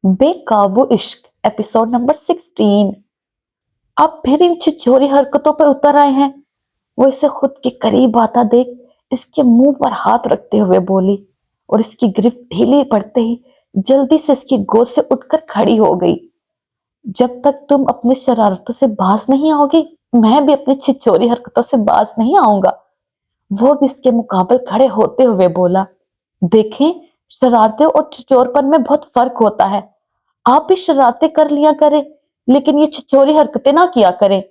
बे काबू इश्क episode number 16। आप फिर इन छिछोरी हरकतों पर उतर आए हैं। वो इसे खुद के करीब आता देख इसके मुंह पर हाथ रखते हुए बोली और इसकी गिरफ्त ढीली पड़ते ही जल्दी से इसकी गोद से उठकर खड़ी हो गई। जब तक तुम अपनी शरारतों से बाज नहीं आओगी, मैं भी अपनी छिछोरी हरकतों से बाज नहीं आऊंगा। वो भी इसके मुकाबले खड़े होते हुए बोला, देखें, शरारतें और छिछोरपन में बहुत फर्क होता है। आप भी शरारतें कर लिया करें, लेकिन ये छिछोरी हरकतें ना किया करें।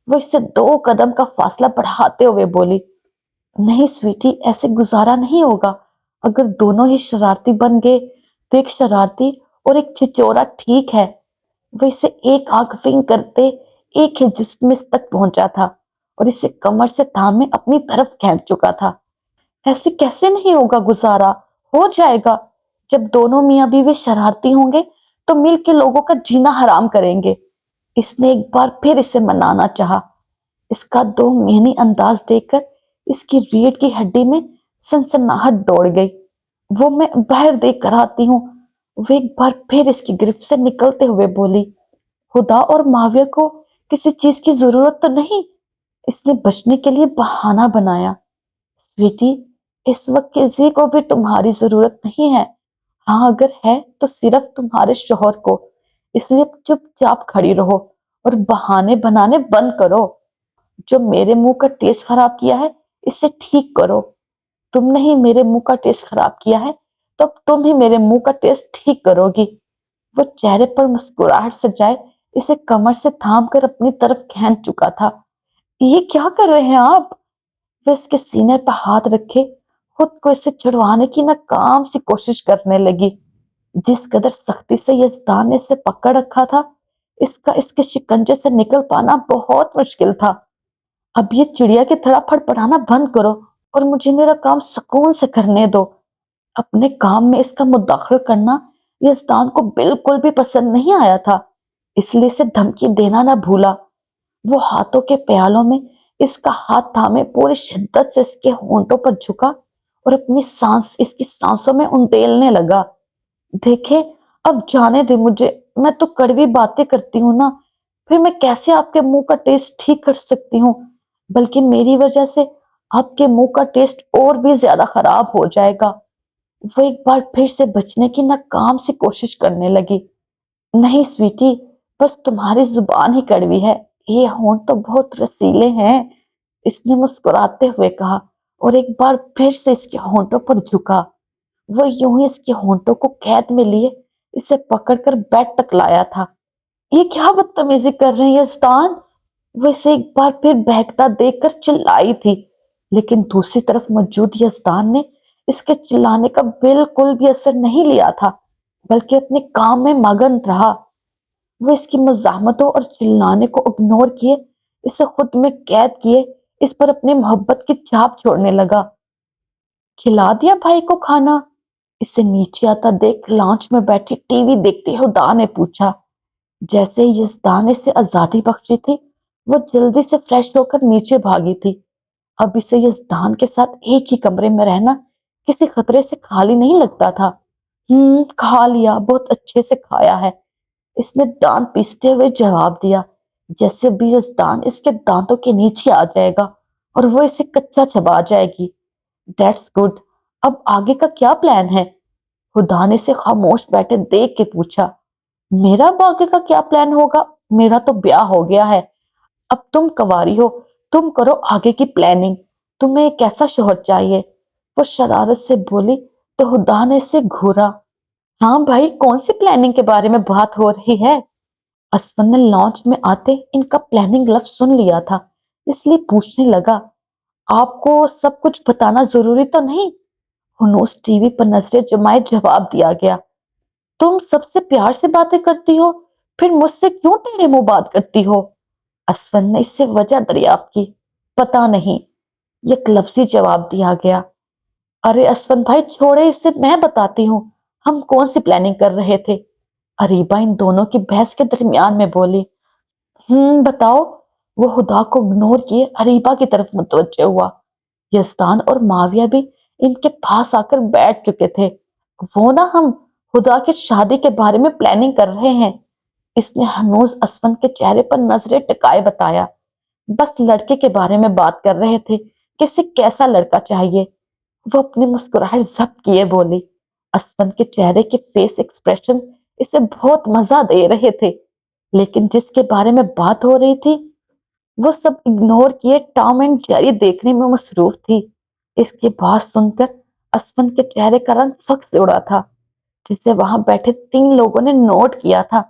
वो इससे 2 कदम का फासला बढ़ाते हुए बोली, नहीं स्वीटी, ऐसे गुजारा नहीं होगा। अगर दोनों ही शरारती बन गए तो एक शरारती और एक छिछोरा ठीक है। वो इसे एक आंख विंग करते एक ही जिस्म तक पहुंचा था और इसे कमर से थामे अपनी तरफ खींच चुका था। ऐसे कैसे नहीं होगा गुजारा? हो जाएगा। जब दोनों मियां बीवी शरारती होंगे तो मिल के लोगों का जीना हराम करेंगे। इसने एक बार फिर इसे मनाना चाहा। इसका 2 महीनी अंदाज देखकर इसकी रीढ़ की हड्डी में सनसनाहट दौड़ गई। वो मैं बाहर देख कर आती हूँ। वो एक बार फिर इसकी गिरफ्त से निकलते हुए बोली, खुदा और माविया को किसी चीज की जरूरत तो नहीं? इसने बचने के लिए बहाना बनाया। बेटी, इस वक्त किसी को भी तुम्हारी जरूरत नहीं है। हाँ, अगर है तो सिर्फ तुम्हारे शोहर को। इसलिए चुपचाप खड़ी रहो और बहाने बनाने बंद करो। जो मेरे मुंह का टेस्ट खराब किया है, इसे ठीक करो। तुमने ही मेरे मुंह का टेस्ट खराब किया है, तो अब तुम ही मेरे मुंह का टेस्ट ठीक करोगी। वो चेहरे पर मुस्कुराहट सजाए इसे कमर से थाम कर अपनी तरफ खींच चुका था। ये क्या कर रहे हैं आप? वो इसके सीने पर हाथ रखे खुद को इसे छुड़वाने की नाकाम सी कोशिश करने लगी। जिस कदर सख्ती से यज़दान ने इसे पकड़ रखा था, इसका इसके शिकंजे से निकल पाना बहुत मुश्किल था। अब ये चिड़िया की तरह फड़फड़ाना बंद करो और मुझे मेरा काम सुकून से करने दो। अपने काम में इसका मुदाखल करना यज़दान को बिल्कुल भी पसंद नहीं आया था, इसलिए इसे धमकी देना ना भूला। वो हाथों के प्यालों में इसका हाथ थामे पूरी शिद्दत से इसके होंठों पर झुका और अपनी सांस इसकी सांसों में उंडेलने लगा। देखे, अब जाने दे मुझे। मैं तो कड़वी बातें करती हूँ ना, फिर मैं कैसे आपके मुंह का टेस्ट ठीक कर सकती हूँ? बल्कि मेरी वजह से आपके मुंह का टेस्ट और भी ज्यादा खराब हो जाएगा। वो एक बार फिर से बचने की नाकाम सी कोशिश करने लगी। नहीं स्वीटी, बस तुम्हारी जुबान ही कड़वी है। ये होंठ तो बहुत रसीले हैं, इसने मुस्कुराते हुए कहा और एक बार फिर से इसके होंठों पर झुका। वो यूं ही इसके होंठों को कैद में लिए इसे पकड़कर बेड तक लाया था। ये क्या बदतमीजी कर रहे हैं यज़दान? वो इसे एक बार फिर बहकता देखकर चिल्लाई थी, लेकिन दूसरी तरफ मौजूद यज़दान ने इसके चिल्लाने का बिल्कुल भी असर नहीं लिया था, बल्कि अपने काम में मगन रहा। वो इसकी मज़ाहमतों और चिल्लाने को इग्नोर किए, इसे खुद में कैद किए, इस पर अपनी मोहब्बत की छाप छोड़ने लगा। खिला दिया भाई को खाना? इसे नीचे आता देख लॉन्च में बैठी टीवी देखते हुदा ने पूछा। जैसे ही यज़दान ने इसे आजादी बख्शी थी, वो जल्दी से फ्रेश होकर नीचे भागी थी। अब इसे यज़दान के साथ एक ही कमरे में रहना किसी खतरे से खाली नहीं लगता था। खा लिया, बहुत अच्छे से खाया है, इसने दांत पीसते हुए जवाब दिया, जैसे भी यज़दान इसके दांतों के नीचे आ जाएगा और वो इसे कच्चा चबा जाएगी। That's good. अब आगे का क्या प्लान है? हुदा ने से खामोश बैठे देख के पूछा। मेरा अब आगे का क्या प्लान होगा? मेरा तो ब्याह हो गया है। अब तुम कवारी हो, तुम करो आगे की प्लानिंग। तुम्हें एक ऐसा शोहर चाहिए। वो शरारत से बोली तो हुदा ने से घूरा। हाँ भाई, कौन सी प्लानिंग के बारे में बात हो रही है? असफन ने लॉन्च में आते इनका प्लानिंग लफ्ज सुन लिया था, इसलिए पूछने लगा, आपको सब कुछ बताना जरूरी तो नहीं? हुनूस टीवी पर नजरें जमाए जवाब दिया गया। तुम सबसे प्यार से बातें करती हो, फिर मुझसे क्यों टेढ़े मुंह बात करती हो? असफन ने इससे वजह दरियाफ्त की। पता नहीं, एक लफ्जी जवाब दिया गया। अरे असफन भाई छोड़े, इसे मैं बताती हूँ हम कौन सी प्लानिंग कर रहे थे। अरीबा इन दोनों की बहस के दरमियान में बोली। बताओ। वो हुदा को इग्नोर किए अरीबा की तरफ मुतवज्जह हुआ। यज़दान और माविया भी इनके पास आकर बैठ चुके थे। वो ना हम हुदा की शादी के बारे में प्लानिंग कर रहे हैं। इसने हनूज असफन के चेहरे पर नजरें टिकाए बताया। बस लड़के के बारे में बात कर रहे थे कि इसे कैसा लड़का चाहिए। वो अपनी मुस्कुराहट जब्त किए बोली। असफन के चेहरे के फेस एक्सप्रेशन इसे बहुत मजा दे रहे थे, लेकिन जिसके बारे में बात हो रही थी वो सब इग्नोर किए टॉम एंड जेरी देखने में मसरूफ थी। इसकी बात सुनकर असफन के चेहरे का रंग सख्त से उड़ा था, जिसे वहां बैठे 3 लोगों ने नोट किया था।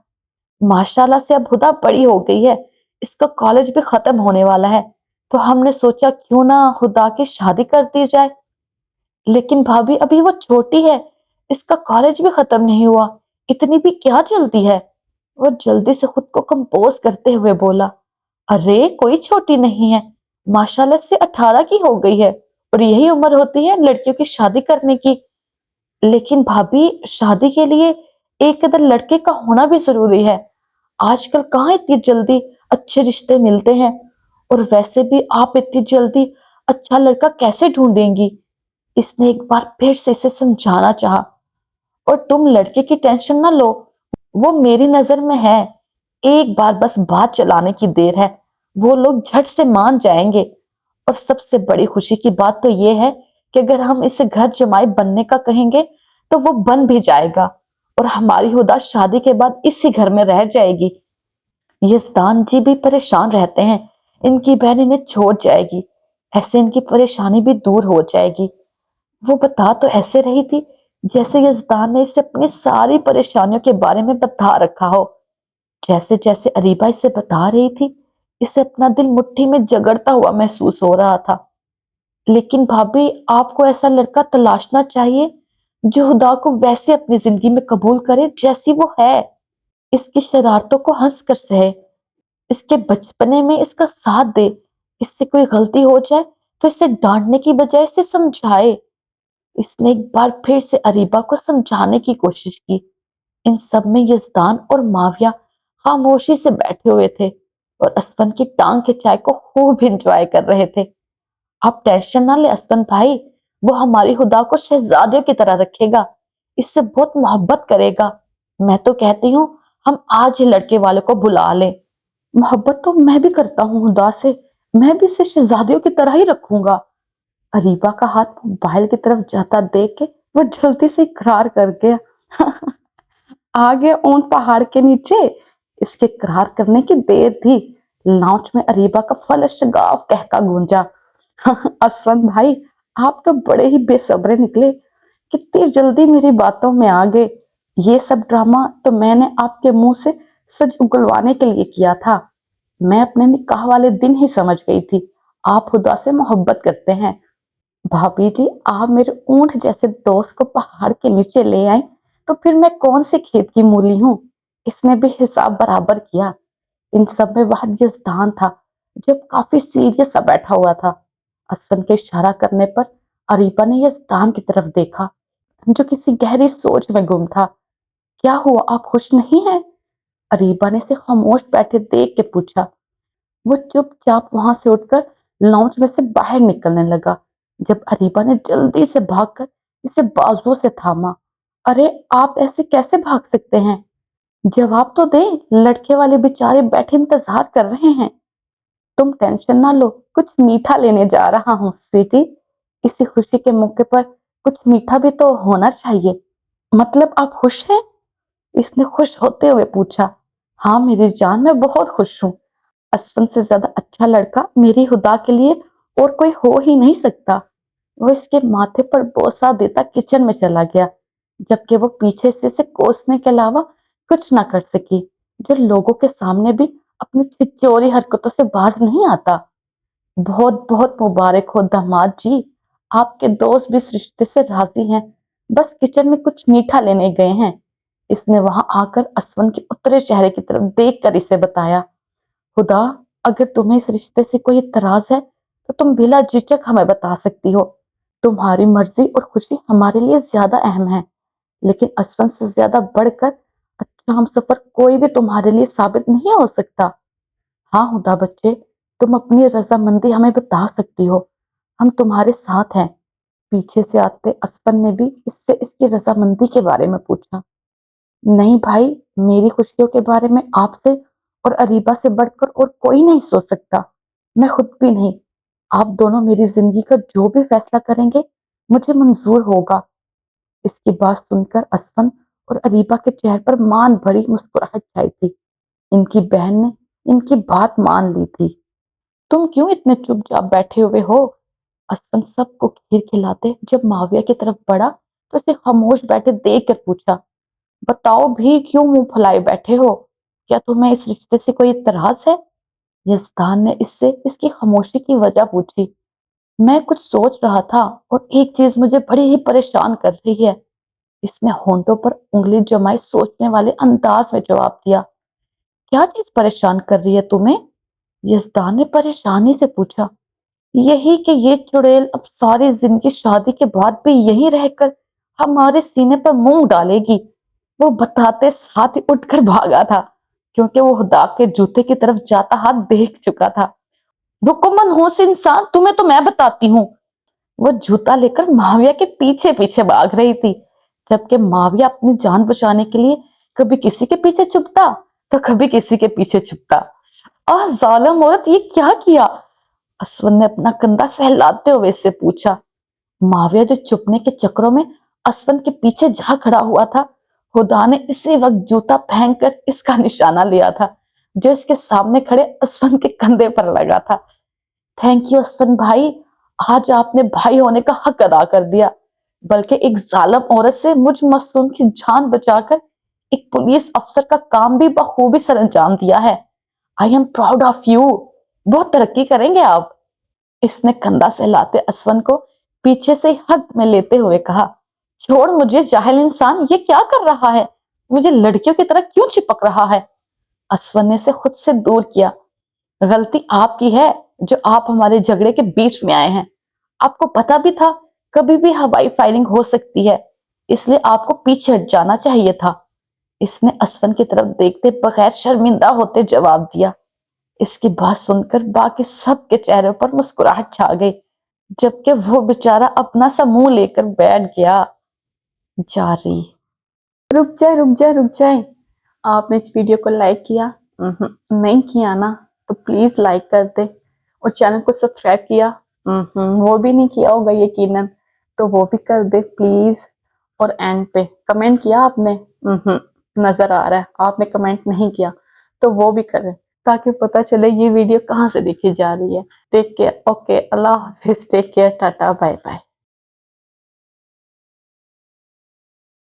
माशाल्लाह से अब हुदा बड़ी हो गई है, इसका कॉलेज भी खत्म होने वाला है, तो हमने सोचा क्यों ना हुदा की शादी कर दी जाए। लेकिन भाभी अभी वो छोटी है, इसका कॉलेज भी खत्म नहीं हुआ, इतनी भी क्या जल्दी है। वो जल्दी से खुद को कंपोज करते हुए बोला, अरे कोई छोटी नहीं है, माशाल्लाह से 18 की हो गई है, और यही उम्र होती है लड़कियों की शादी करने की। लेकिन भाभी शादी के लिए एक कदर लड़के का होना भी जरूरी है, आजकल कहाँ इतनी जल्दी अच्छे रिश्ते मिलते हैं, और वैसे भी आप इतनी जल्दी अच्छा लड़का कैसे ढूंढेंगी। इसने एक बार फिर से इसे समझाना चाहा। और तुम लड़के की टेंशन ना लो, वो मेरी नजर में है, एक बार बस बात चलाने की देर है, वो लोग झट से मान जाएंगे। और सबसे बड़ी खुशी की बात तो ये है कि अगर हम इसे घर जमाई बनने का कहेंगे तो वो बन भी जाएगा, और हमारी हुदा शादी के बाद इसी घर में रह जाएगी। यजदान जी भी परेशान रहते हैं, इनकी बहन इन्हें छोड़ जाएगी, ऐसे इनकी परेशानी भी दूर हो जाएगी। वो बता तो ऐसे रही थी जैसे यजदान ने इसे अपनी सारी परेशानियों के बारे में बता रखा हो। जैसे जैसे अरीबा इसे बता रही थी, इसे अपना दिल मुट्ठी में जगड़ता हुआ महसूस हो रहा था। लेकिन भाभी आपको ऐसा लड़का तलाशना चाहिए जो खुदा को वैसे अपनी जिंदगी में कबूल करे जैसी वो है, इसकी शरारतों को हंस कर सहे, इसके बचपने में इसका साथ दे, इससे कोई गलती हो जाए तो इसे डांटने की बजाय इसे समझाए। इसने एक बार फिर से अरीबा को समझाने की कोशिश की। इन सब में यजदान और माविया खामोशी से बैठे हुए थे और असफन की टांग के चाय को खूब इंजॉय कर रहे थे। आप टेंशन ना ले असफन भाई, वो हमारी खुदा को शहजादियों की तरह रखेगा, इससे बहुत मोहब्बत करेगा। मैं तो कहती हूँ हम आज ही लड़के वाले को बुला लें। मोहब्बत तो मैं भी करता हूँ खुदा से, मैं भी इसे शहजादियों की तरह ही रखूंगा। अरीबा का हाथ मोबाइल की तरफ जाता देख के वो जल्दी से इकरार कर गया। आगे ऊंट पहाड़ के नीचे, इसके इकरार करने की देर थी। लाउंज में अरीबा का फलशगाफ कहका गूंजा। असफन भाई, आप तो बड़े ही बेसब्रे निकले, कितनी जल्दी मेरी बातों में आ गए। ये सब ड्रामा तो मैंने आपके मुंह से सच उगलवाने के लिए किया था। मैं अपने निकाह वाले दिन ही समझ गई थी आप खुदा से मोहब्बत करते हैं। भाभी जी, आप मेरे ऊंट जैसे दोस्त को पहाड़ के नीचे ले आए, तो फिर मैं कौन से खेत की मूली हूँ। इसने भी हिसाब बराबर किया। इन सब में वह यजदान था जो काफी सीरियस सा बैठा हुआ था। असफन के इशारा करने पर अरीबा ने यजदान की तरफ देखा, जो किसी गहरी सोच में गुम था। क्या हुआ, आप खुश नहीं हैं? अरीबा ने इसे खामोश बैठे देख के पूछा। वो चुपचाप वहां से उठकर लाउंज में से बाहर निकलने लगा, जब अरीबा ने जल्दी से भागकर इसे बाजुओं से थामा। अरे आप ऐसे कैसे भाग सकते हैं? जवाब तो दे, लड़के वाले बेचारे बैठे इंतजार कर रहे हैं। तुम टेंशन ना लो, कुछ मीठा लेने जा रहा हूँ स्वीटी। इसी खुशी के मौके पर कुछ मीठा भी तो होना चाहिए। मतलब आप खुश हैं? इसने खुश होते हुए पूछा। हाँ मेरी जान, मैं बहुत खुश हूँ। असफन से ज्यादा अच्छा लड़का मेरी खुदा के लिए और कोई हो ही नहीं सकता। वो इसके माथे पर बोसा देता किचन में चला गया, जबकि वो पीछे से इसे कोसने के अलावा कुछ ना कर सकी, जो लोगों के सामने भी अपनी छिछोरी हरकतों से बाज नहीं आता। बहुत बहुत मुबारक हो दामाद जी, आपके दोस्त भी इस रिश्ते से राजी हैं, बस किचन में कुछ मीठा लेने गए हैं। इसने वहां आकर असफन के उतरे चेहरे की तरफ देख कर इसे बताया। खुदा, अगर तुम्हें इस रिश्ते से कोई इतराज है तो तुम बिला झिझक हमें बता सकती हो। तुम्हारी मर्जी और खुशी हमारे लिए ज्यादा अहम है, लेकिन असफन से ज्यादा बढ़कर अच्छा हम सफर कोई भी तुम्हारे लिए साबित नहीं हो सकता। हाँ हुदा बच्चे, तुम अपनी रजामंदी हमें बता सकती हो, हम तुम्हारे साथ हैं। पीछे से आते असफन ने भी इससे इसकी रजामंदी के बारे में पूछा। نہیں بھائی، میری خوشیوں کے بارے میں آپ سے اور اریبہ سے بڑھ کر اور کوئی نہیں سوچ سکتا، میں خود بھی نہیں۔ آپ دونوں میری زندگی کا جو بھی فیصلہ کریں گے مجھے منظور ہوگا۔ اس کی بات سن کر اسفن اور اریبہ کے چہرے پر مان بھری مسکراہٹ چھائی تھی۔ ان کی بہن نے ان کی بات مان لی تھی۔ تم کیوں اتنے چپ چاپ بیٹھے ہوئے ہو؟ اسفن سب کو کھیر کھلاتے جب ماویہ کی طرف بڑھا تو اسے خاموش بیٹھے دیکھ کر پوچھا، بتاؤ بھی کیوں منہ پھلائے بیٹھے ہو؟ کیا تمہیں اس رشتے سے کوئی اعتراض ہے؟ یزدان نے اس سے اس کی خاموشی کی وجہ پوچھی۔ میں کچھ سوچ رہا تھا اور ایک چیز مجھے بڑی ہی پریشان کر رہی ہے۔ اس نے ہونٹوں پر انگلی جمائے سوچنے والے انداز میں جواب دیا۔ کیا چیز پریشان کر رہی ہے تمہیں؟ یزدان نے پریشانی سے پوچھا۔ یہی کہ یہ چڑیل اب ساری زندگی شادی کے بعد بھی یہی رہ کر ہمارے سینے پر منہ ڈالے گی۔ وہ بتاتے ساتھ ہی اٹھ کر بھاگا تھا کیونکہ وہ خدا کے جوتے کی طرف جاتا ہاتھ دیکھ چکا تھا۔ رکو منحوس انسان، تمہیں تو میں بتاتی ہوں۔ وہ جوتا لے کر ماویہ کے پیچھے پیچھے بھاگ رہی تھی، جبکہ ماویہ اپنی جان بچانے کے لیے کبھی کسی کے پیچھے چھپتا تو کبھی کسی کے پیچھے چھپتا۔ ظالم عورت، یہ کیا کیا؟ اسون نے اپنا کندھا سہلاتے ہوئے اس سے پوچھا۔ ماویہ جو چھپنے کے چکروں میں اسون کے پیچھے جا کھڑا ہوا تھا، خدا نے اسی وقت جوتا پھینک کر اس کا نشانہ لیا تھا جو اس کے سامنے کھڑے اسون کے کندھے پر لگا تھا۔ تھینک یو اسون بھائی، آج آپ نے بھائی ہونے کا حق ادا کر دیا، بلکہ ایک ظالم عورت سے مجھ معصوم کی جان بچا کر ایک پولیس افسر کا کام بھی بخوبی سر انجام دیا ہے۔ I am proud of you, بہت ترقی کریں گے آپ۔ اس نے کندھا سہلاتے اسون کو پیچھے سے حد میں لیتے ہوئے کہا۔ چھوڑ مجھے جاہل انسان، یہ کیا کر رہا ہے؟ مجھے لڑکیوں کی طرح کیوں چپک رہا ہے؟ اسون نے اسے خود سے دور کیا۔ غلطی آپ کی ہے جو آپ ہمارے جھگڑے کے بیچ میں آئے ہیں۔ آپ کو پتا بھی تھا کبھی بھی ہوائی فائرنگ ہو سکتی ہے، اس لیے آپ کو پیچھے ہٹ جانا چاہیے تھا۔ اس نے اسون کی طرف دیکھتے بغیر شرمندہ ہوتے جواب دیا۔ اس کی بات سن کر باقی سب کے چہروں پر مسکراہٹ چھا گئی، جبکہ وہ بیچارہ اپنا سا منہ لے کر بیٹھ گیا۔ جاری۔ رک جائے، آپ نے اس ویڈیو کو لائک کیا؟ نہیں کیا نا؟ تو پلیز لائک کر دے، اور چینل کو سبسکرائب کیا؟ وہ بھی نہیں کیا ہوگا یقیناً، تو وہ بھی کر دے پلیز۔ اور اینڈ پہ کمنٹ کیا آپ نے؟ نظر آ رہا ہے آپ نے کمنٹ نہیں کیا، تو وہ بھی کریں تاکہ پتہ چلے یہ ویڈیو کہاں سے دیکھی جا رہی ہے۔ ٹیک کیئر، اوکے، اللہ حافظ، take care, tata, bye bye.